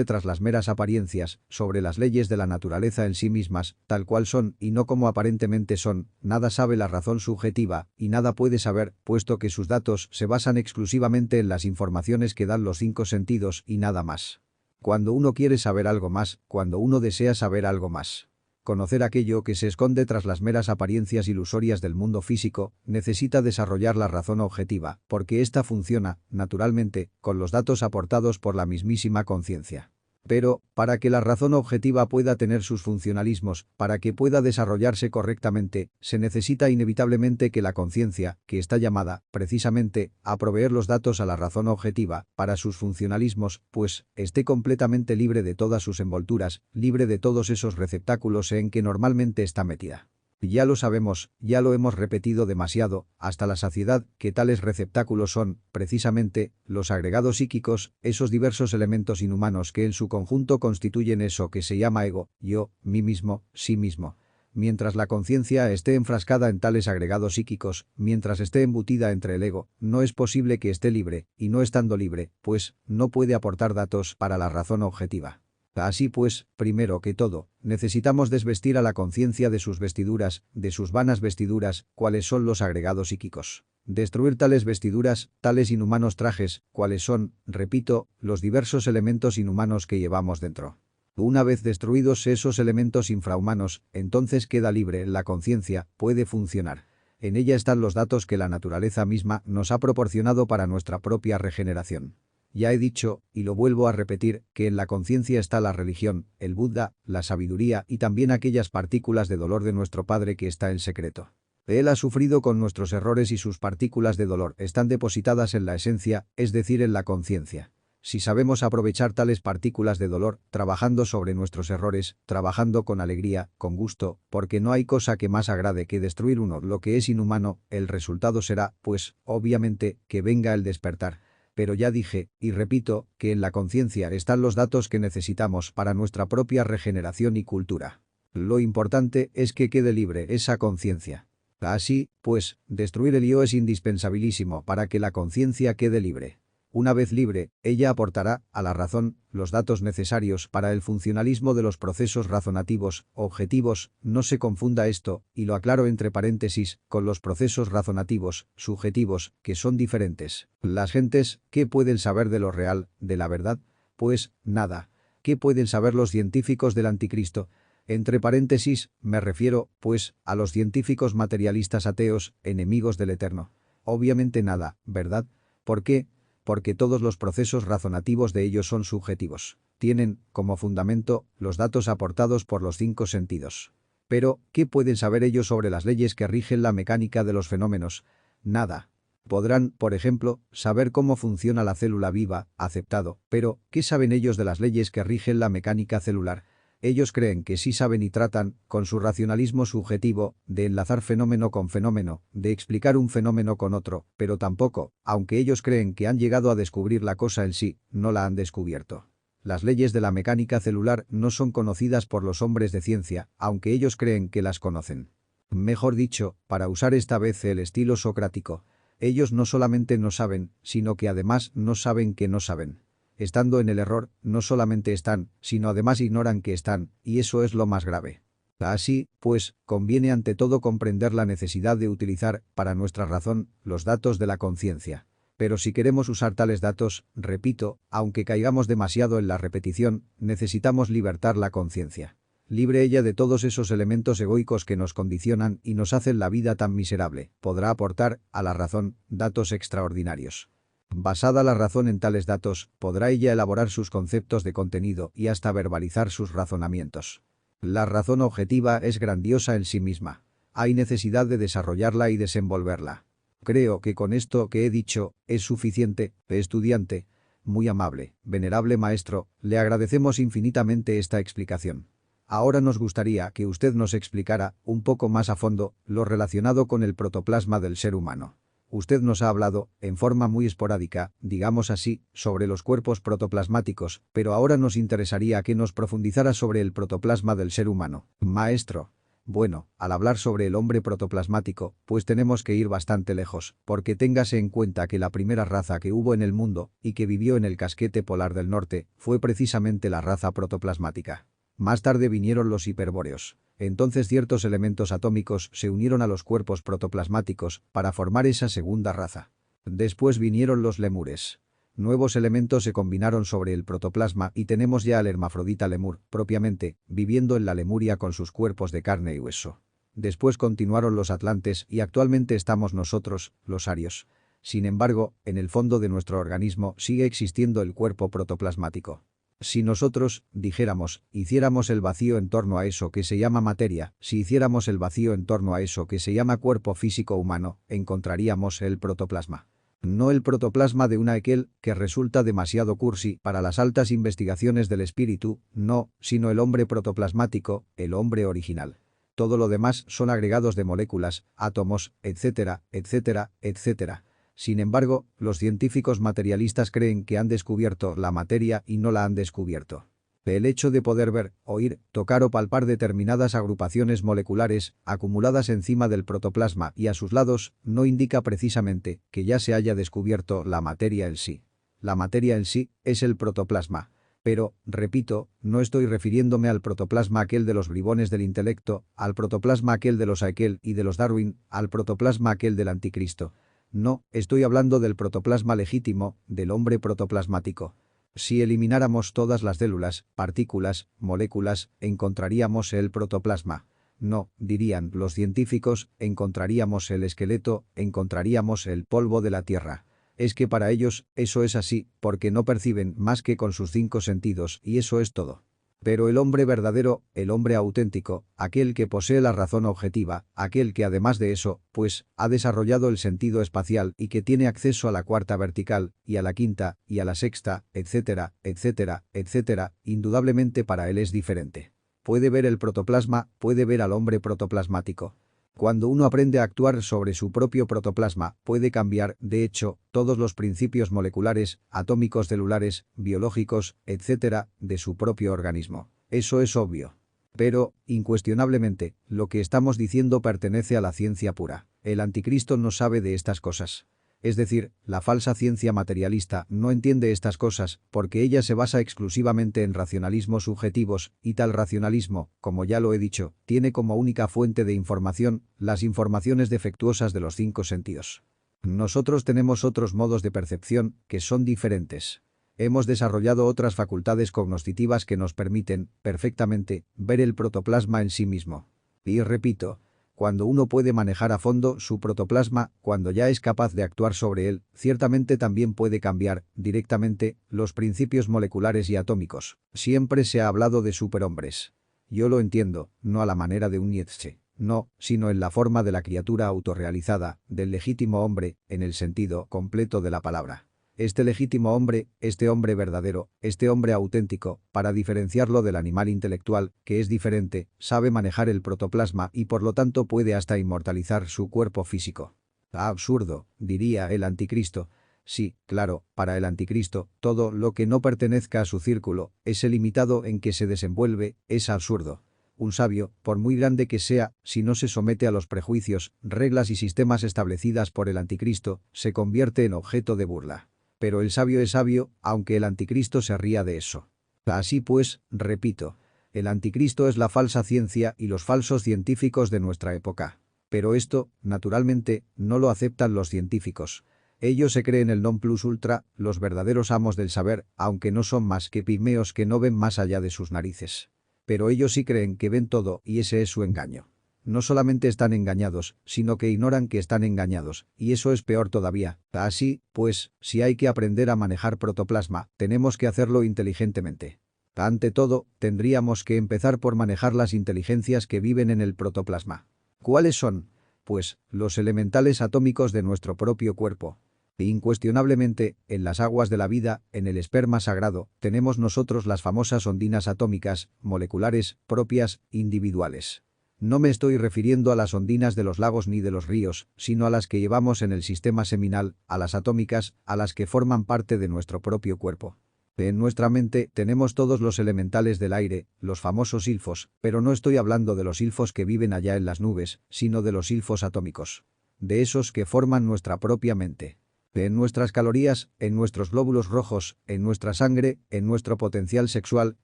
tras las meras apariencias, sobre las leyes de la naturaleza en sí mismas, tal cual son y no como aparentemente son, nada sabe la razón subjetiva, y nada puede saber, puesto que sus datos se basan exclusivamente en las informaciones que dan los 5 sentidos y nada más. Cuando uno quiere saber algo más, cuando uno desea saber algo más. Conocer aquello que se esconde tras las meras apariencias ilusorias del mundo físico, necesita desarrollar la razón objetiva, porque ésta funciona, naturalmente, con los datos aportados por la mismísima conciencia. Pero, para que la razón objetiva pueda tener sus funcionalismos, para que pueda desarrollarse correctamente, se necesita inevitablemente que la conciencia, que está llamada, precisamente, a proveer los datos a la razón objetiva, para sus funcionalismos, pues, esté completamente libre de todas sus envolturas, libre de todos esos receptáculos en que normalmente está metida. Ya lo sabemos, ya lo hemos repetido demasiado, hasta la saciedad, que tales receptáculos son, precisamente, los agregados psíquicos, esos diversos elementos inhumanos que en su conjunto constituyen eso que se llama ego, yo, mí mismo, sí mismo. Mientras la conciencia esté enfrascada en tales agregados psíquicos, mientras esté embutida entre el ego, no es posible que esté libre, y no estando libre, pues, no puede aportar datos para la razón objetiva. Así pues, primero que todo, necesitamos desvestir a la conciencia de sus vestiduras, de sus vanas vestiduras, cuáles son los agregados psíquicos. Destruir tales vestiduras, tales inhumanos trajes, cuáles son, repito, los diversos elementos inhumanos que llevamos dentro. Una vez destruidos esos elementos infrahumanos, entonces queda libre la conciencia, puede funcionar. En ella están los datos que la naturaleza misma nos ha proporcionado para nuestra propia regeneración. Ya he dicho, y lo vuelvo a repetir, que en la conciencia está la religión, el Buda, la sabiduría y también aquellas partículas de dolor de nuestro Padre que está en secreto. Él ha sufrido con nuestros errores y sus partículas de dolor están depositadas en la esencia, es decir, en la conciencia. Si sabemos aprovechar tales partículas de dolor, trabajando sobre nuestros errores, trabajando con alegría, con gusto, porque no hay cosa que más agrade que destruir uno lo que es inhumano, el resultado será, pues, obviamente, que venga el despertar. Pero ya dije, y repito, que en la conciencia están los datos que necesitamos para nuestra propia regeneración y cultura. Lo importante es que quede libre esa conciencia. Así, pues, destruir el yo es indispensabilísimo para que la conciencia quede libre. Una vez libre, ella aportará, a la razón, los datos necesarios para el funcionalismo de los procesos razonativos, objetivos, no se confunda esto, y lo aclaro entre paréntesis, con los procesos razonativos, subjetivos, que son diferentes. Las gentes, ¿qué pueden saber de lo real, de la verdad? Pues, nada. ¿Qué pueden saber los científicos del anticristo? Entre paréntesis, me refiero, pues, a los científicos materialistas ateos, enemigos del eterno. Obviamente nada, ¿verdad? ¿Por qué? Porque todos los procesos razonativos de ellos son subjetivos. Tienen, como fundamento, los datos aportados por los 5 sentidos. Pero, ¿qué pueden saber ellos sobre las leyes que rigen la mecánica de los fenómenos? Nada. Podrán, por ejemplo, saber cómo funciona la célula viva, aceptado, pero, ¿qué saben ellos de las leyes que rigen la mecánica celular? Ellos creen que sí saben y tratan, con su racionalismo subjetivo, de enlazar fenómeno con fenómeno, de explicar un fenómeno con otro, pero tampoco, aunque ellos creen que han llegado a descubrir la cosa en sí, no la han descubierto. Las leyes de la mecánica celular no son conocidas por los hombres de ciencia, aunque ellos creen que las conocen. Mejor dicho, para usar esta vez el estilo socrático, ellos no solamente no saben, sino que además no saben que no saben. Estando en el error, no solamente están, sino además ignoran que están, y eso es lo más grave. Así, pues, conviene ante todo comprender la necesidad de utilizar, para nuestra razón, los datos de la conciencia. Pero si queremos usar tales datos, repito, aunque caigamos demasiado en la repetición, necesitamos libertar la conciencia. Libre ella de todos esos elementos egoicos que nos condicionan y nos hacen la vida tan miserable, podrá aportar, a la razón, datos extraordinarios. Basada la razón en tales datos, podrá ella elaborar sus conceptos de contenido y hasta verbalizar sus razonamientos. La razón objetiva es grandiosa en sí misma. Hay necesidad de desarrollarla y desenvolverla. Creo que con esto que he dicho, es suficiente, estudiante. Muy amable, venerable maestro, le agradecemos infinitamente esta explicación. Ahora nos gustaría que usted nos explicara, un poco más a fondo, lo relacionado con el protoplasma del ser humano. Usted nos ha hablado, en forma muy esporádica, digamos así, sobre los cuerpos protoplasmáticos, pero ahora nos interesaría que nos profundizara sobre el protoplasma del ser humano. Maestro. Bueno, al hablar sobre el hombre protoplasmático, pues tenemos que ir bastante lejos, porque téngase en cuenta que la primera raza que hubo en el mundo, y que vivió en el casquete polar del norte, fue precisamente la raza protoplasmática. Más tarde vinieron los hiperbóreos. Entonces ciertos elementos atómicos se unieron a los cuerpos protoplasmáticos para formar esa segunda raza. Después vinieron los lemures. Nuevos elementos se combinaron sobre el protoplasma y tenemos ya al hermafrodita lemur, propiamente, viviendo en la Lemuria con sus cuerpos de carne y hueso. Después continuaron los atlantes y actualmente estamos nosotros, los arios. Sin embargo, en el fondo de nuestro organismo sigue existiendo el cuerpo protoplasmático. Si nosotros, dijéramos, hiciéramos el vacío en torno a eso que se llama materia, si hiciéramos el vacío en torno a eso que se llama cuerpo físico humano, encontraríamos el protoplasma. No el protoplasma de una aquel que resulta demasiado cursi para las altas investigaciones del espíritu, no, sino el hombre protoplasmático, el hombre original. Todo lo demás son agregados de moléculas, átomos, etcétera, etcétera, etcétera. Sin embargo, los científicos materialistas creen que han descubierto la materia y no la han descubierto. El hecho de poder ver, oír, tocar o palpar determinadas agrupaciones moleculares acumuladas encima del protoplasma y a sus lados no indica precisamente que ya se haya descubierto la materia en sí. La materia en sí es el protoplasma. Pero, repito, no estoy refiriéndome al protoplasma aquel de los bribones del intelecto, al protoplasma aquel de los Haeckel y de los Darwin, al protoplasma aquel del anticristo. No, estoy hablando del protoplasma legítimo, del hombre protoplasmático. Si elimináramos todas las células, partículas, moléculas, encontraríamos el protoplasma. No, dirían los científicos, encontraríamos el esqueleto, encontraríamos el polvo de la tierra. Es que para ellos, eso es así, porque no perciben más que con sus 5 sentidos, y eso es todo. Pero el hombre verdadero, el hombre auténtico, aquel que posee la razón objetiva, aquel que además de eso, pues, ha desarrollado el sentido espacial y que tiene acceso a la cuarta vertical, y a la quinta, y a la sexta, etcétera, etcétera, etcétera, indudablemente para él es diferente. Puede ver el protoplasma, puede ver al hombre protoplasmático. Cuando uno aprende a actuar sobre su propio protoplasma, puede cambiar, de hecho, todos los principios moleculares, atómicos, celulares, biológicos, etc., de su propio organismo. Eso es obvio. Pero, incuestionablemente, lo que estamos diciendo pertenece a la ciencia pura. El anticristo no sabe de estas cosas. Es decir, la falsa ciencia materialista no entiende estas cosas porque ella se basa exclusivamente en racionalismos subjetivos y tal racionalismo, como ya lo he dicho, tiene como única fuente de información las informaciones defectuosas de los 5 sentidos. Nosotros tenemos otros modos de percepción que son diferentes. Hemos desarrollado otras facultades cognoscitivas que nos permiten, perfectamente, ver el protoplasma en sí mismo. Y repito, cuando uno puede manejar a fondo su protoplasma, cuando ya es capaz de actuar sobre él, ciertamente también puede cambiar, directamente, los principios moleculares y atómicos. Siempre se ha hablado de superhombres. Yo lo entiendo, no a la manera de un Nietzsche. No, sino en la forma de la criatura autorrealizada, del legítimo hombre, en el sentido completo de la palabra. Este legítimo hombre, este hombre verdadero, este hombre auténtico, para diferenciarlo del animal intelectual, que es diferente, sabe manejar el protoplasma y por lo tanto puede hasta inmortalizar su cuerpo físico. Absurdo, diría el anticristo. Sí, claro, para el anticristo, todo lo que no pertenezca a su círculo, ese limitado en que se desenvuelve, es absurdo. Un sabio, por muy grande que sea, si no se somete a los prejuicios, reglas y sistemas establecidas por el anticristo, se convierte en objeto de burla. Pero el sabio es sabio, aunque el anticristo se ría de eso. Así pues, repito, el anticristo es la falsa ciencia y los falsos científicos de nuestra época. Pero esto, naturalmente, no lo aceptan los científicos. Ellos se creen el non plus ultra, los verdaderos amos del saber, aunque no son más que pigmeos que no ven más allá de sus narices. Pero ellos sí creen que ven todo y ese es su engaño. No solamente están engañados, sino que ignoran que están engañados, y eso es peor todavía. Así, pues, si hay que aprender a manejar protoplasma, tenemos que hacerlo inteligentemente. Ante todo, tendríamos que empezar por manejar las inteligencias que viven en el protoplasma. ¿Cuáles son? Pues, los elementales atómicos de nuestro propio cuerpo. Incuestionablemente, en las aguas de la vida, en el esperma sagrado, tenemos nosotros las famosas ondinas atómicas, moleculares, propias, individuales. No me estoy refiriendo a las ondinas de los lagos ni de los ríos, sino a las que llevamos en el sistema seminal, a las atómicas, a las que forman parte de nuestro propio cuerpo. En nuestra mente tenemos todos los elementales del aire, los famosos silfos, pero no estoy hablando de los silfos que viven allá en las nubes, sino de los silfos atómicos. De esos que forman nuestra propia mente. En nuestras calorías, en nuestros glóbulos rojos, en nuestra sangre, en nuestro potencial sexual,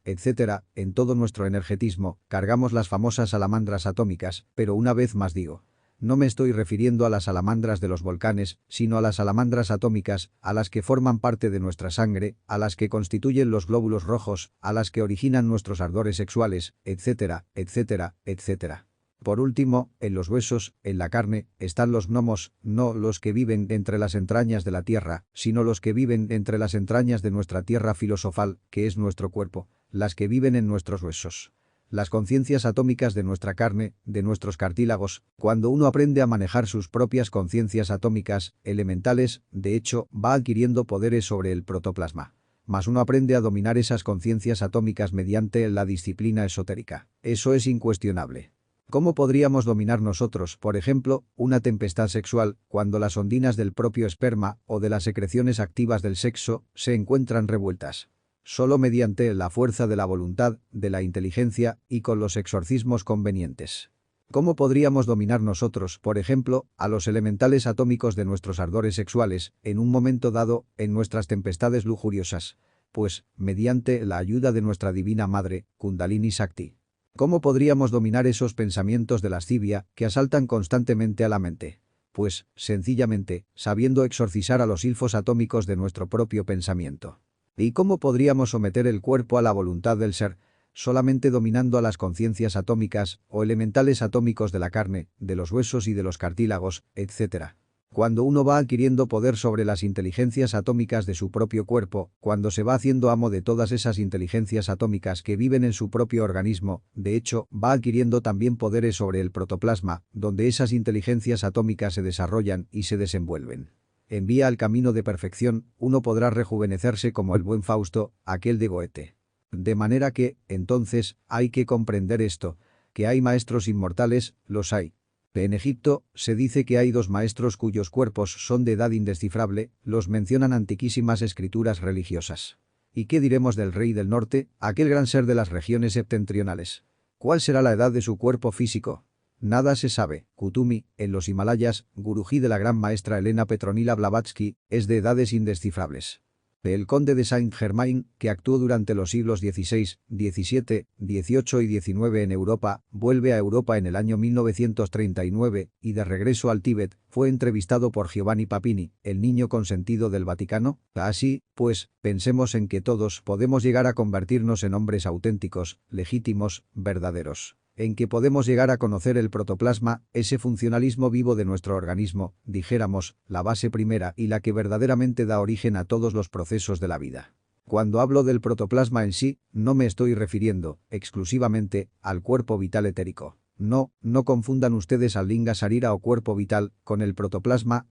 etc., en todo nuestro energetismo, cargamos las famosas salamandras atómicas, pero una vez más digo. No me estoy refiriendo a las salamandras de los volcanes, sino a las salamandras atómicas, a las que forman parte de nuestra sangre, a las que constituyen los glóbulos rojos, a las que originan nuestros ardores sexuales, etcétera, etcétera, etcétera. Por último, en los huesos, en la carne, están los gnomos, no los que viven entre las entrañas de la tierra, sino los que viven entre las entrañas de nuestra tierra filosofal, que es nuestro cuerpo, las que viven en nuestros huesos. Las conciencias atómicas de nuestra carne, de nuestros cartílagos, cuando uno aprende a manejar sus propias conciencias atómicas, elementales, de hecho, va adquiriendo poderes sobre el protoplasma. Mas uno aprende a dominar esas conciencias atómicas mediante la disciplina esotérica. Eso es incuestionable. ¿Cómo podríamos dominar nosotros, por ejemplo, una tempestad sexual, cuando las ondinas del propio esperma o de las secreciones activas del sexo se encuentran revueltas? Solo mediante la fuerza de la voluntad, de la inteligencia y con los exorcismos convenientes. ¿Cómo podríamos dominar nosotros, por ejemplo, a los elementales atómicos de nuestros ardores sexuales, en un momento dado, en nuestras tempestades lujuriosas? Pues, mediante la ayuda de nuestra divina madre, Kundalini Shakti. ¿Cómo podríamos dominar esos pensamientos de lascivia que asaltan constantemente a la mente? Pues, sencillamente, sabiendo exorcizar a los silfos atómicos de nuestro propio pensamiento. ¿Y cómo podríamos someter el cuerpo a la voluntad del ser? Solamente dominando a las conciencias atómicas o elementales atómicos de la carne, de los huesos y de los cartílagos, etc. Cuando uno va adquiriendo poder sobre las inteligencias atómicas de su propio cuerpo, cuando se va haciendo amo de todas esas inteligencias atómicas que viven en su propio organismo, de hecho, va adquiriendo también poderes sobre el protoplasma, donde esas inteligencias atómicas se desarrollan y se desenvuelven. En vía al camino de perfección, uno podrá rejuvenecerse como el buen Fausto, aquel de Goethe. De manera que, entonces, hay que comprender esto, que hay maestros inmortales, los hay. En Egipto, se dice que hay 2 maestros cuyos cuerpos son de edad indescifrable, los mencionan antiquísimas escrituras religiosas. ¿Y qué diremos del rey del norte, aquel gran ser de las regiones septentrionales? ¿Cuál será la edad de su cuerpo físico? Nada se sabe. Kutumi, en los Himalayas, Guruji de la gran maestra Elena Petronila Blavatsky, es de edades indescifrables. El conde de Saint-Germain, que actuó durante los siglos XVI, XVII, XVIII y XIX en Europa, vuelve a Europa en el año 1939 y de regreso al Tíbet, fue entrevistado por Giovanni Papini, el niño consentido del Vaticano. Así, pues, pensemos en que todos podemos llegar a convertirnos en hombres auténticos, legítimos, verdaderos. En que podemos llegar a conocer el protoplasma, ese funcionalismo vivo de nuestro organismo, dijéramos, la base primera y la que verdaderamente da origen a todos los procesos de la vida. Cuando hablo del protoplasma en sí, no me estoy refiriendo, exclusivamente, al cuerpo vital etérico. No confundan ustedes al linga sarira o cuerpo vital con el protoplasma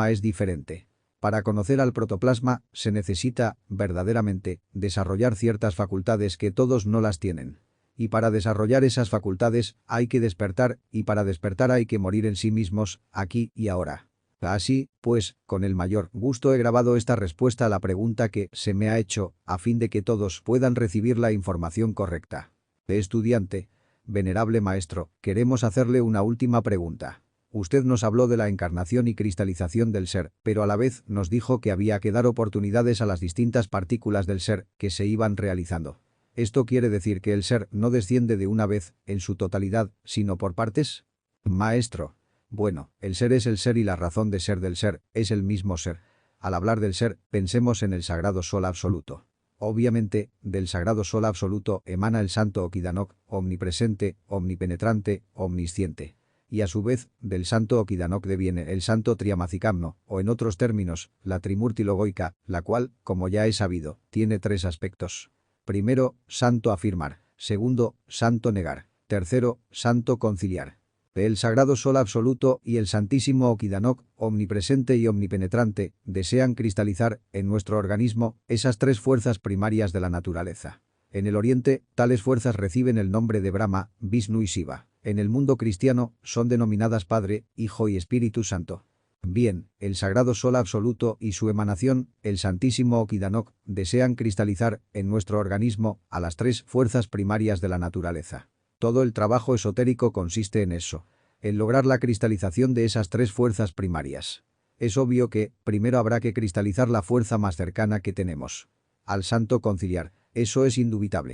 es diferente. Para conocer al protoplasma, se necesita, verdaderamente, desarrollar ciertas facultades que todos no las tienen. Y para desarrollar esas facultades hay que despertar, y para despertar hay que morir en sí mismos, aquí y ahora. Así, pues, con el mayor gusto he grabado esta respuesta a la pregunta que se me ha hecho, a fin de que todos puedan recibir la información correcta. Estudiante, venerable maestro, queremos hacerle una última pregunta. Usted nos habló de la encarnación y cristalización del ser, pero a la vez nos dijo que había que dar oportunidades a las distintas partículas del ser que se iban realizando. ¿Esto quiere decir que el ser no desciende de una vez, en su totalidad, sino por partes? Maestro. Bueno, el ser es el ser y la razón de ser del ser, es el mismo ser. Al hablar del ser, pensemos en el sagrado sol absoluto. Obviamente, del sagrado sol absoluto emana el santo Okidanok, omnipresente, omnipenetrante, omnisciente. Y a su vez, del santo Okidanok deviene el santo Triamacikamno, o en otros términos, la Trimurti Logoica, la cual, como ya he sabido, tiene 3 aspectos. Primero, santo afirmar. Segundo, santo negar. Tercero, santo conciliar. El sagrado sol absoluto y el santísimo Okidanok, omnipresente y omnipenetrante, desean cristalizar, en nuestro organismo, esas 3 fuerzas primarias de la naturaleza. En el oriente, tales fuerzas reciben el nombre de Brahma, Vishnu y Shiva. En el mundo cristiano, son denominadas Padre, Hijo y Espíritu Santo. Bien, el sagrado Sol absoluto y su emanación, el Santísimo Okidanok, desean cristalizar, en nuestro organismo, a las tres fuerzas primarias de la naturaleza. Todo el trabajo esotérico consiste en eso, en lograr la cristalización de esas tres fuerzas primarias. Es obvio que, primero habrá que cristalizar la fuerza más cercana que tenemos. Al Santo Conciliar, eso es indubitable.